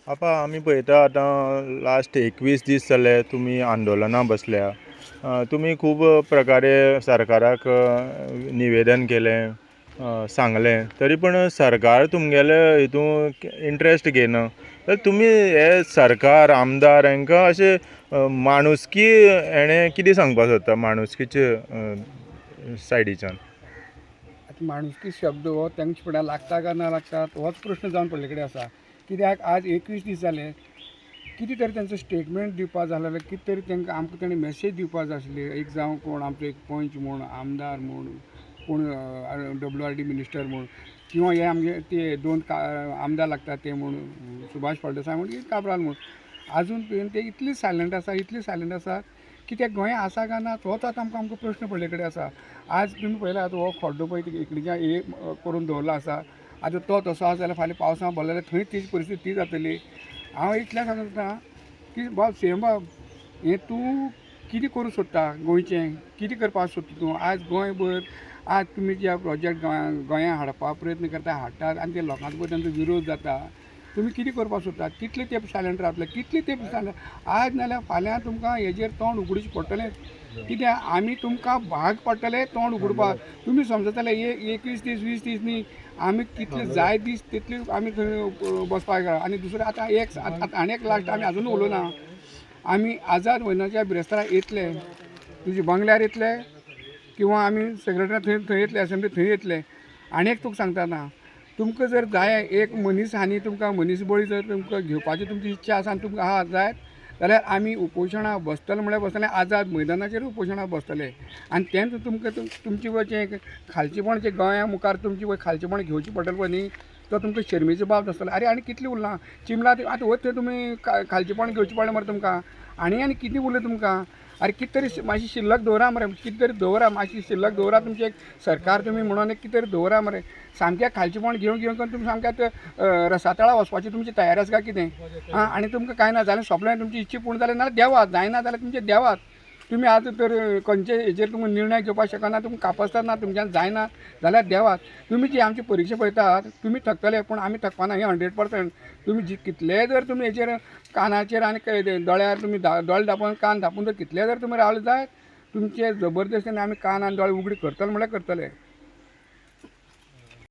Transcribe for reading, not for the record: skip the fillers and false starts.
आपा आमी पळयता आतां लास्ट 21 दीस जाले तुमी आंदोलनां बसल्या. तुमी खूब प्रकारे सरकाराक निवेदन केलें, सांगलें, तरी पण सरकार तुमगेले हितून इंट्रस्ट घेयना. तर तुमी हे सरकार आमदार हांकां अशें माणुसकी हेणें कितें सांगपाक सोदता माणुसकीचे सायडीच्यान? आतां माणुसकी शब्द हो तेंच्या फुड्यान लागता काय ना लागता होच प्रश्न जावन पडले कडेन आसा. कित्याक आज 21 दीस जाले, कितें तरी तेंचो स्टेटमेंट दिवपा जाय आसलें, कितें तरी तेंकां आमकां तेणी मेसेज दिवपा जाय आसली. एक जावं कोण आमचो एक पंच म्हूण, आमदार म्हूण, कोण WRD मिनिस्टर म्हूण, किंवा हे आमगे ते दोन आमदार लागतात ते म्हूण सुभाष फळदेसाय म्हूण काब्राल म्हूण, आजून पर्यंत ते इतली सायलंट आसा कित्याक गोंया आसा काय ना होच आतां आमकां प्रश्न पडले कडेन आसा. आज तुमी पळयला आतां हो खड्डो पळय इकडच्यान हे करून दवरलो आसा. आतां तो तसो आसा जाल्यार फाल्यां पावसान भरलो जाल्यार थंय तीच परिस्थिती ती जातली. हांव इतलें सांगता की बाब बाब हें तूं कितें करूं सोदता गोंयचें, कितें करपाक सोदता तूं? आज गोंयभर आज तुमी जे प्रोजेक्ट गोंया हाडपा प्रयत्न करता, हाडटात आनी ते लोकांचो पळय तांचो विरोध जाता. तुमी कितें करपाक सोदतात? कितले तेंप सायलंट रावतले? कितले तेंप सायलंट? आज नाल्यार फाल्यां तुमकां हेजेर तोंड उगडूचें पडटलें. कित्याक आमी तुमकां भाग पडटले तोंड उगडपाक. तुमी समजतले 21 दीस 20 दीस न्ही, आमी कितले जाय दीस तितले आमी थंय बसपाक आनी दुसरें आतां आनी एक लास्ट आमी आजून उलोवना. आमी आझाद मैदानाच्या बिरेस्तारा येतले, तुजे बंगल्यार येतले किंवा आमी सेक्रेटरी थंय येतले, असेंब्ली थंय येतले. आनी एक तुका सांगता ना, तुमकां जर जाय एक मनीस हानी तुमकां मनीसबळी जर तुमकां घेवपाची तुमची इच्छा आसा आनी तुमकां आहा जाय जाल्यार आमी उपोशणां बसतले म्हळ्यार बसतले, आझाद मैदानाचेर उपोशणां बसतले. आनी तेंच तुमकां तुमचें पळय खालचेपण जें गोंया मुखार तुमचें पळय खालचेपण घेवचें पडटलें पळय न्ही, तो तुमकां शर्मेचो बाब आसतलो. अरे आनी कितलें उरलां चिमला आतां वच थंय तुमी खालचेपण घेवचें पडलें मरे तुमकां. आनी कितें उरलें तुमकां? अरे कितें तरी मातशी शिल्लक दवरा मरे, कितें तरी दवरा, मातशी शिल्लक दवरा. तुमचें सरकार तुमी म्हणून एक कितें तरी दवरा मरे. सामकें खालचेपण घेवन करून तुमी सामकें रसातळा वचपाची तुमची तयारी आसा काय कितें? आनी तुमकां कांय ना जाल्यार सोंपलें तुमची इच्छा पूर्ण जालें नाल्यार देवात, जायना जाल्यार तुमचे देवात. तुमी आतां तर खंयचे हेजेर तुमी निर्णय घेवपाक शकना, तुमकां कापासतात ना, तुमच्यान जायना जाल्यार देवात. तुमी जी आमची परिक्षा पळयतात तुमी थकतले पूण आमी थकपाना, हें 100%. तुमी कितले जर तुमी हेचेर कानाचेर आनी दोळ्यार तुमी दोळे धांपून कान धांपून जर कितले जर तुमी रावले जायत तुमचे जबरदस्तीन आमी कान आनी दोळे उगडी करतले म्हळ्यार करतले.